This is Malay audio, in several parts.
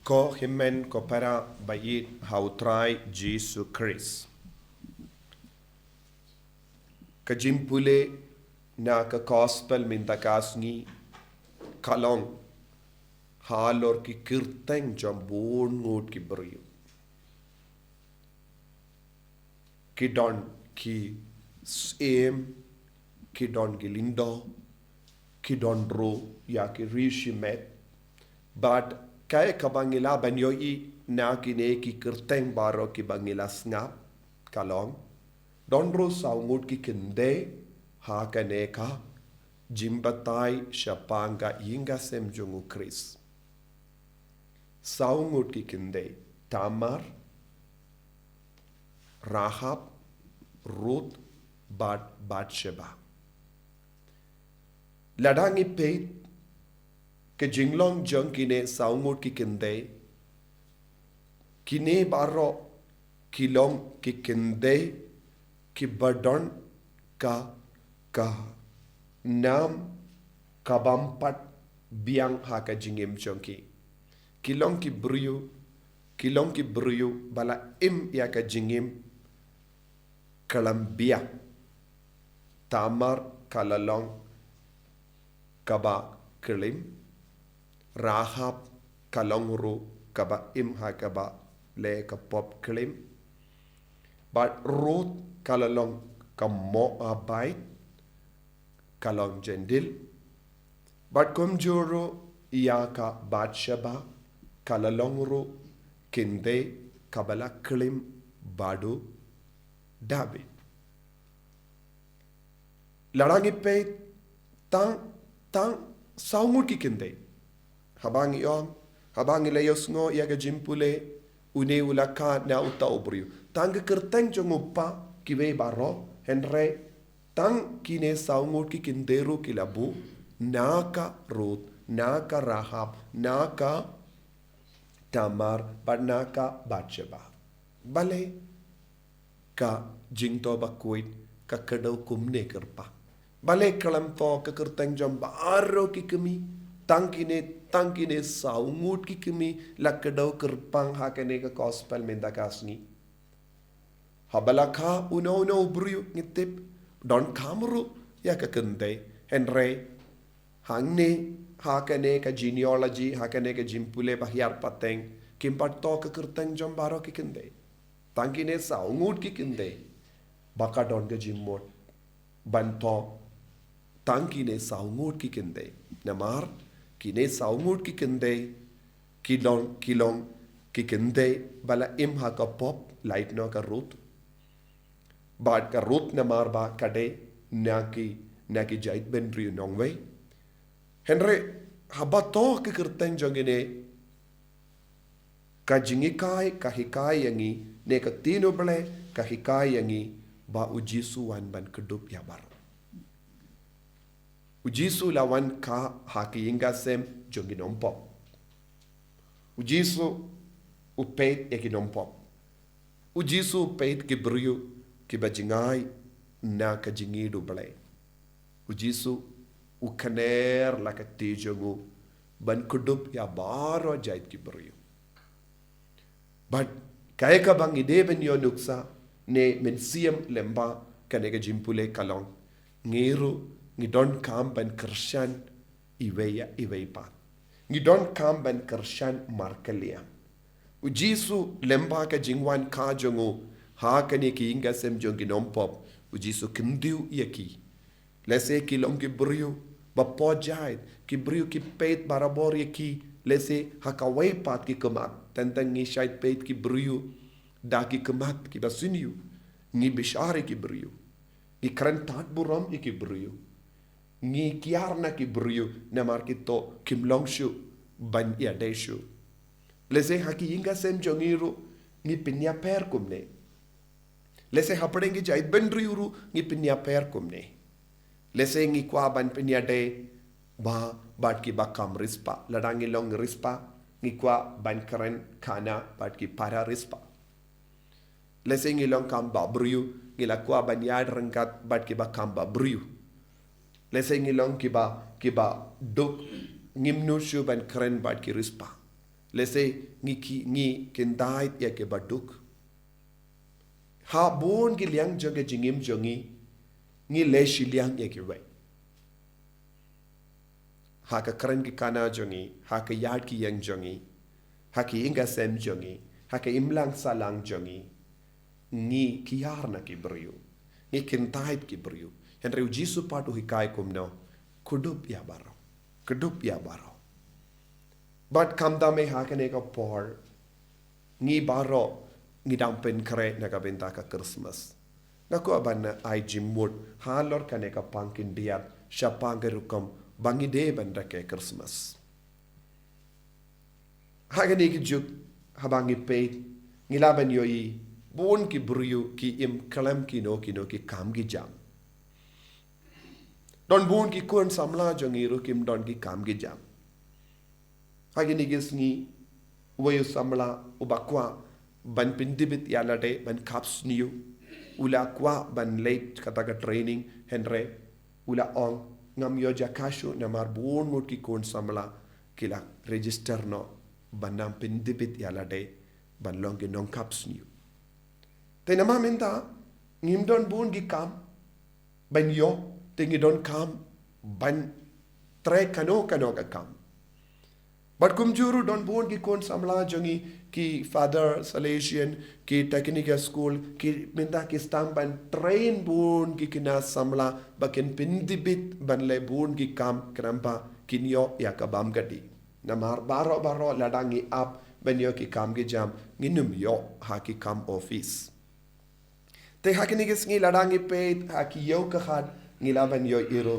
Ko himen ko para bayit hautrai Jesu Christ. Kajimpule na ka gospel minta kasngi kalong halor ki kirteng jambon ngut ki beriu. Ki don ki em ki don gilindo ki don ro ya ki rishimet but kaya kabangila banyoi na kine ki kirteng Baroh ki bangila snap kalong don ro saungut ki kinde ha kaneka jimbatai shapanga yinga semjungu Chris saungut ki kinde Tamar Rahab Ruth Bathsheba ladangi peit ke jinglong jong kine saungut ki kinde kine Baroh kilong ki kinde ki badon ka nam kabampat biang haka jingim chongki kilong ki briu bala im ya ka jingim kalambia Tamar kalalong kaba kelim Rahab kalongru kaba im hakaba le ka pop kelim but Ruth kalalong ka Moabite kalong jendil but kumjuro iya ka Bathsheba kalalongru kinde kabala kelim badu David larangi pe tang saungut ki kinde habangi yong habangi layos ngo yaga jimpule une ulaka na uta obriu tang kerteng jongupa kiwe Baroh henre tang kine saungut ki kinderu kilabu naka Ruth naka Rahab naka Tamar but naka Bathsheba bale ka jingto bakuit ka kadau kumne kerpa bale kalam to ka kerteng jom Baroh ki kemi tangkine saungut ki kemi lakadau kerpang hakane ka gospel menda kasni habalaka uno briu ngitip don kamru ya ka kende henre hangne hakane ka genealogy hakane ka jimpule bahyar pateng kimpat to ka kerteng jom Baroh ki kende tangkine saungut ki kende baka don ga jimmot banto tangkine saungut ki kende namar kine saungut ki kende kilong ki kende bala im ha ka pop light no ka Ruth bad ka Ruth namar ba kade naki jait ben riu nongwei henry habato ki kerteng jongine ka jingikai ka hikai yangi ne ka tino bale ka hikai yangi ba ujisu wan ban kedup ya bar ujisu lawan ka haki inga sem jonginom pop ujisu upeit yakinom pop ujisu upeit ki briu ki bajingai na ka jingidu bale ujisu ukaner la ka tijongu ban kedup ya Baroh jait ki briu but kaya ka bang ide ben yo nuksa ne mensiam lemba kanega jimpule kalong ngiru ngidon kam ban Khristan iweya ngidon kam ban Khristan markalia ujisu lemba ka jingwan ka jongo ha kane ki inga sem jongi nompop ujisu kindiu yaki lese ki long ki briu ba pojait ki briu ki peit barabor yaki lese hakawai pat ki kemat tentang ngi shait peit ki briu da ki kemat ki basiniu ngi bishari ki briu ngi krentat buram ki briu ngi kiarna ki briu namar ki to kim longshu ban ya deshu lese haki inga sem jongiru ngi pinya per kumne lese hapadengi jait ben riuru ngi pinya per kumne lese ngi kwa ban pinya de ba bat ki bakam rispa ladangi long rispa ngi kwa ban karen kana bat ki para rispa lese ngi long kam ba briu ngi la kwa ban yad rengkat bat ki bakam ba briu lese ngi long ki ba duk ngimnu shu ban karen bat ki rispa lese ngi kendait ya ke baduk ha bon gi liang joge jingim jongi ngi le shiliang ya ke wai ha ka kran ki kana jongi ha ka yad ki yang jongi ha ki inga sem jongi ha ka imlang salang jongi ngi ki yar na ki brio ngi kendait ki brio henry jisu patu hikai kumno kudup ya baro but kam da me ha ka ne ka por ngi baro ngi dam pen kre na ka Bynta ka Christmas na ko ban ai jimut halor ka ne ka pangkin dia shapangerukam bangi de banda ke Christmas ha ga ne ki juk habangi pe ngilaban yoi bon ki bruyu ki im kalam ki no ki kam gi jam don bon ki kon samla jongi ru kim don ki kam gi jam ha ga ne gisni wayu samla ubakwa ban pindibit yalade ban kaps niu ula kwa ban late kataga training henre ula ong ngam yo jakashu na mar bon mot ki kon samla kila register no banam pindibit yalade ban longi non kaps niu te nama minta ngim don bon gi kam ban yo te ngi don kam ban tre kano ka kam but kumjuru don bon ki kon samla jongi ki father Salesian ki technical school ki minta ki stamp ban train bon ki kina samla baken pindibit ban le bon ki kam krampa kinyo ya kabam gadi namar baro ladangi up ban yo ki kam gi jam nginum yo ha ki kam office te hakini gis ngi ladangi pe ha ki yo ka khat ngila ban yo iro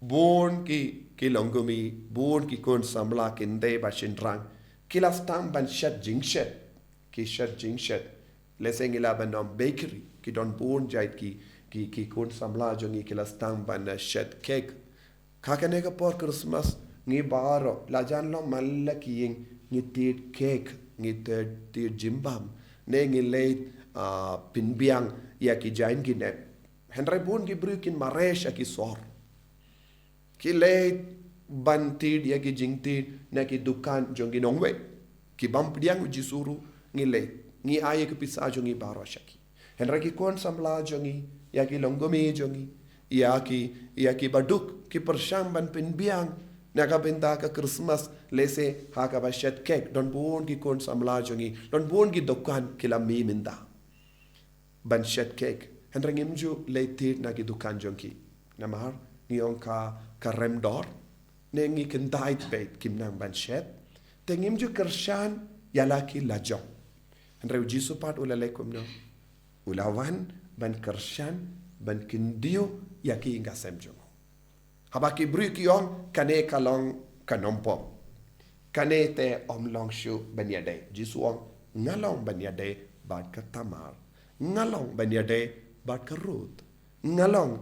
bon ki longumi bon ki kon samla kinde ba shindrang kila stam ban shat jingshet lese ngila ban nom bakery ki don bon jait ki kon samla jongi kila stam ban shat cake kakane ka por Christmas ngi baro la jan lo malla ki ngi tit cake ngi tit jimbam ne ngi late pinbiang ya ki jain ki net henry bon ki brukin maresh ki sor ki late ban tid ya ki jingtid na ki dukan jongi nongwe ki bamp diang jisuru ngi late ngi aye ki pisa jongi baro shaki henry ki kon samla jongi ya ki longomi jongi ya ki baduk ki persham ban pinbiang na ka Bynta ka Christmas lese ha ka ba shet cake don bon ki kon samla jongi don bon ki dukan kila mi minda ban shet cake henry ngimju late na ki dukan jongi namar ni on ka rem dor ne ngi kendait bet kim nang ban shet te ngimju kershan yala ki lajong henry jisu pat ula lekum no ulawan ban kershan ban kindio yaki inga semjo habaki brik yong kane kalong kanompo kane te omlong shu banyade jisu ong ngalong banyade bad ka Tamar ngalong banyade bad ka Ruth ngalong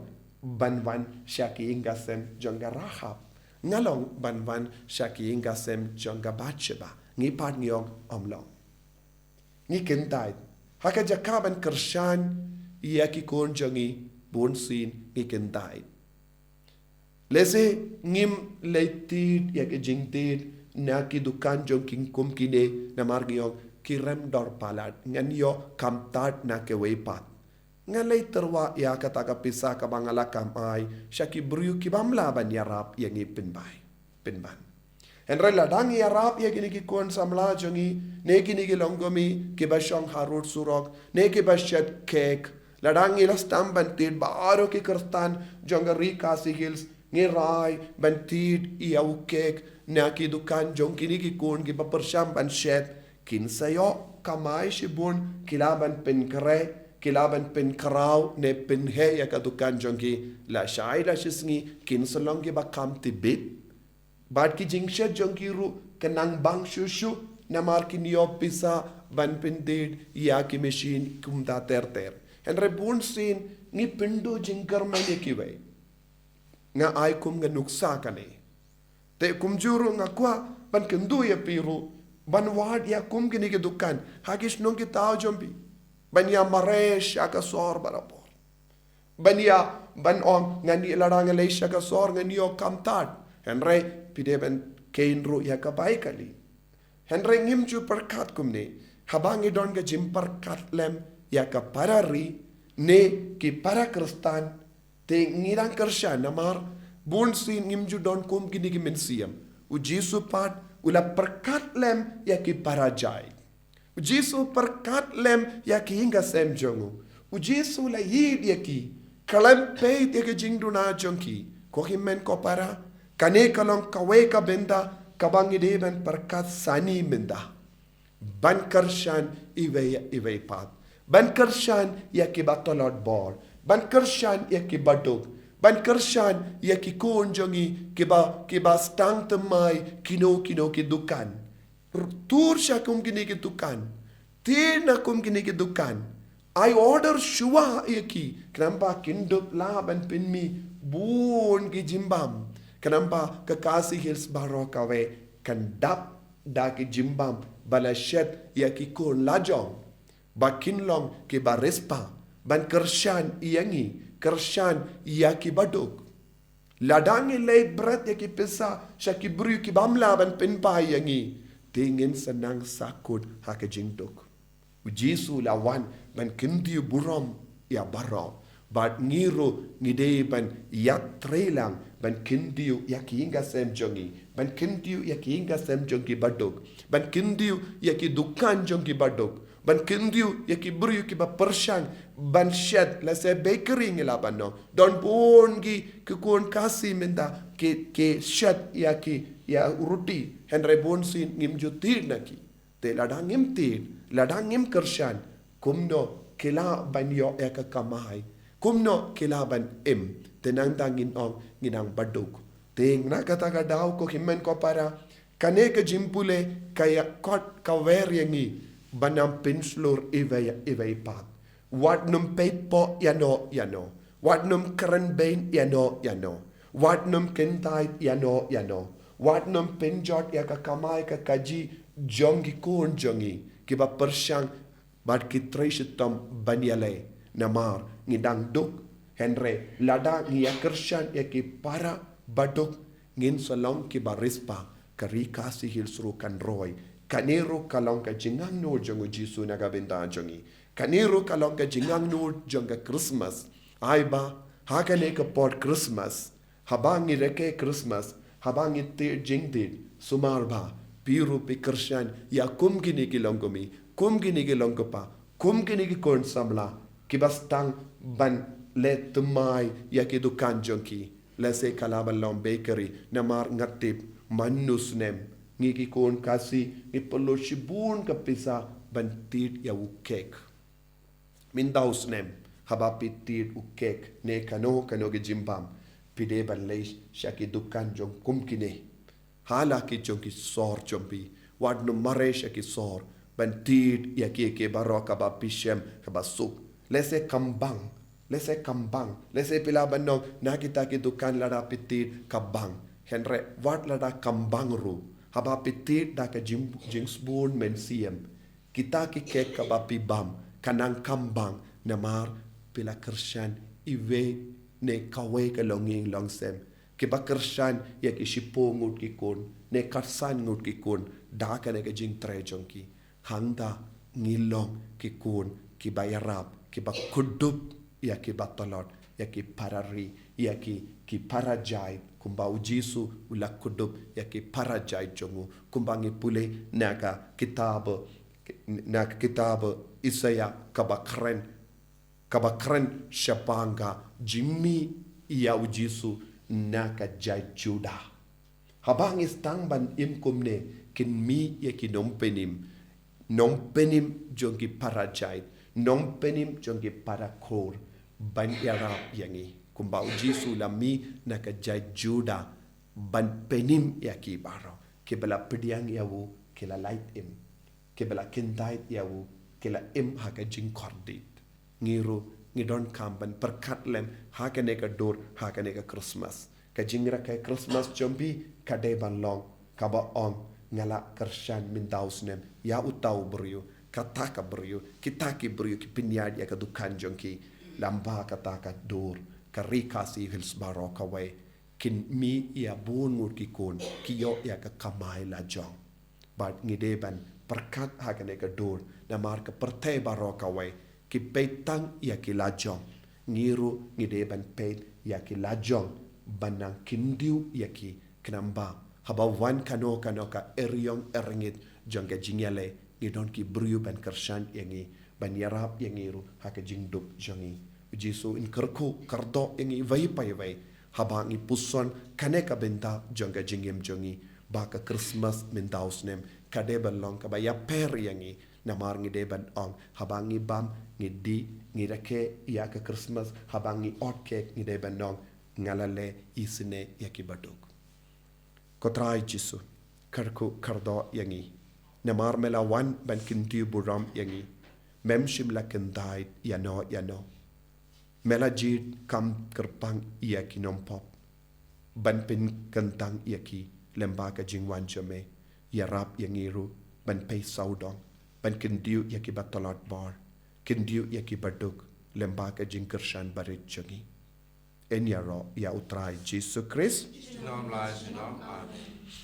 banwan shaki ingasem jonga Rahab ngalong banwan shaki ingasem jonga Batsheba ngi pat ngiyong omlong ngi kentai haka jakaban kershan yaki kon jongi bonsin ngi kentai lese ngim leitit yaki jingtit na ki dukan jong king kum kine na margiyong kirem dor palat ngan yo kamtat na ke weipat ngalay terwa ya kata pisa ka bangala kamay siya ki bruyu ki bamlaban yarap yang pinban henry ladang yarap ya gini ki kon samla jongi ne gini ki longomi ki basyong harut surok ne ki basyat cake ladang ilas tamban tid baro ki Khristan jonga rika sigils ngi rai ban tid iau cake na ki dukan jong kini ki kon ki papersham ban shet kin sayo kamay shibun kilaban penkre kilaban pen karau ne pen he ya ka dukan jongi la shai la shisngi kin salong ki bakam tibit bad ki jingshet jongi ru kenang bang shushu na mar ki niyo pisa ban pen did ya ki machine kumda ter henry bun sin ni pindu jingkar mane ki wai nga ai kum nga nuksa kane te kumjuru nga kwa ban kendu ya piru ban wad ya kum kini ki dukan hagish nong ki tao jombi banya maresh aka sor barapor banya ban om ngani larang leisha ka sor ngani o kamtat henry pide ben kein ru ya ka baikali Henry ngimju perkat kumne. Habangi don ga jim perkat lem ya ka parari ne ki para Khristan te ngirang kersya namar bun sin ngimju don kum kini ki mensiam. U Jesu pat ula perkat lem ya ki parajai. U Jesu perkat lem ya ki hingga sem jongu. U Jesu la yid ya ki kalam peit ya ki jingduna jongki. Ko himen ko para kane kalong kawe ka benda kabangi deben perkat sani benda. Ban kersyan iwe pat. Ban kersyan ya ki batolot bor. Ban kersyan ya ki baduk. Ban kersyan ya ki kunjongi kiba stang temai kino ki dukan. Tur sya kum kini ki dukan. Tina kum kini ki dukan. I order shua ya ki. Kenapa kindup lah ban pinmi bun ki jimbam. Kenapa kekasih Hills Baroh kawe kendap da ki jimbam balashet ya ki kun lajong. Bakinlong ki barispa. Ban kersyan iyangi. Kersyan ya ki baduk. Ladangi lay berat ya ki pesa. Syaki beri ki bamla ban penpa iyangi. Tingin senang sakut hake jingduk. Jesu lawan ban kindiu buram ya Baroh. Bat ngiru ngide ban yak trelang. Ban kindiu ya ki hingga sem jongi. Ban kindiu ya ki hingga sem jongi baduk. Ban kindiu ya ki dukan jongi baduk. Ban kindiu ya ki beri ki ba persyang. Ban shed la se bakery ngila banong. Don pun ki kun kasih minta ke shed ya ki ya roti. Henry bon sin ngimju Thied naki. Te ladang ngim Thied. Ladang ngim kersyan. Kumno kila ban yo ya ka kamai. Kumno kila ban tenang tangin ong nginang baduk. Ting na kata daw ko himen ko para kane ka jimpule kaya kot kawer yangi banam pinslur iway pat. Wat num peit po yano. Wat num keren bain yano. Wat num kentay yano. Wat num pinjot ya ka kamay ka kaji jongi kun jongi. Kiba persyang bat kitray sitam banyale namar ngidang duk. Henry lada ngiya kersyan ya ki para baduk ngin salong ki barispa kari kasih hilsru kan roy kanero kalong ka jingang no jongo Jesu naga benda jongi kanero kalong ka jingang no jonga Christmas ai ba hakane ka pot Christmas habangi reke Christmas habangi te jingdid sumar ba piru pi kersyan ya kum gini ki longkomi kum gini ki longkopa kum gini ki kon samla kibastang ban le temai ya ki dukan jonki le se kalabalong bakery namar ngatip manus nem ngiki kon kasi ipolo shibun ka pisa ban Thied ya u kek mindaus nem habapi Thied u kek ne kano ge jimbam pide ban le shaki dukan jong kumkine hala ki jonki sor jompi wadno mare shaki sor ban Thied ya ki ke Baroh ka ba pishem ka ba suk lese kambang lese pila banong na kita ki dukan lada pitit kabang Henry wat lada kambang ru haba pitit da ka jingsbun mensiam kita ki kek ka ba pibam kanang kambang namar pila kersyan iwe ne kawe ka longing longsem ki ba kersyan ya ki shipongut ki kun ne karsan ngut ki kun da ka ne ka jing tre jongki handa ngilong ki kun ki bayarap ki ba kudup ya ki batolot ya ki parari ya ki parajai kumba ujisu ula kudup ya ki parajai jongu kumbangi pule naga kitab Isaya kabakren syapanga jimmi ya ujisu naka jai juda habang istang ban imkumne kin mi ya ki nompenim jongi parajai nompenim jongi parakor ban yarap yangi kumba ujisu lami naka jai juda ban penim yaki Baroh kebala pediang yawu kela light im kebala kentait yawu kela im haka jingkordit ngiru ngidon kamban perkat lem haka neka dor haka neka Christmas ka jingra ka Christmas jombi kade ban long kaba on ngala kersyan min dausnem ya utau beryu kataka beryu kitaki beryu ki pinyad ya ka dukan jongki lamba kataka dur karikasi Hills Baroh kawe kin mi ya bun ngut ki kun ki yo ya ka kamai la jong But ngideban perkat hakane ka dur na mar ka pertai Baroh kawai ki petang ya ki lajong ngiru ngideban pet ya ki lajong banang kindiu ya ki knamba haba wan kano ka eriong erengit jangga jingyale ngidon ki briu ban kershan yangi ban yarap yangiru haka jingdup jangi Jisu in kerku kardo yangi vai pai vai haba ngi puson kaneka benta jangga jingem jangi baka Christmas mintaus nem kadeban long ka ba ya per yangi namar ngi deban ong habang ngi bam ngi di ngi rake ya ka Christmas habang ngi ot cake ngi deban nong ngalale isine yaki baduk kotrai Jisu karku kardo yangi namar mela wan ban kintu buram yangi memshim la kendai yano mela jid kam kerpang yaki nompop ban pin kentang yaki lembaga jingwan jame yarap yangiru ban pay saudong ban kindiu yaki batalat bar kindiu yaki baduk lembaga jingkershan barit jangi en yaro ya utrai Jisu Christ Amen.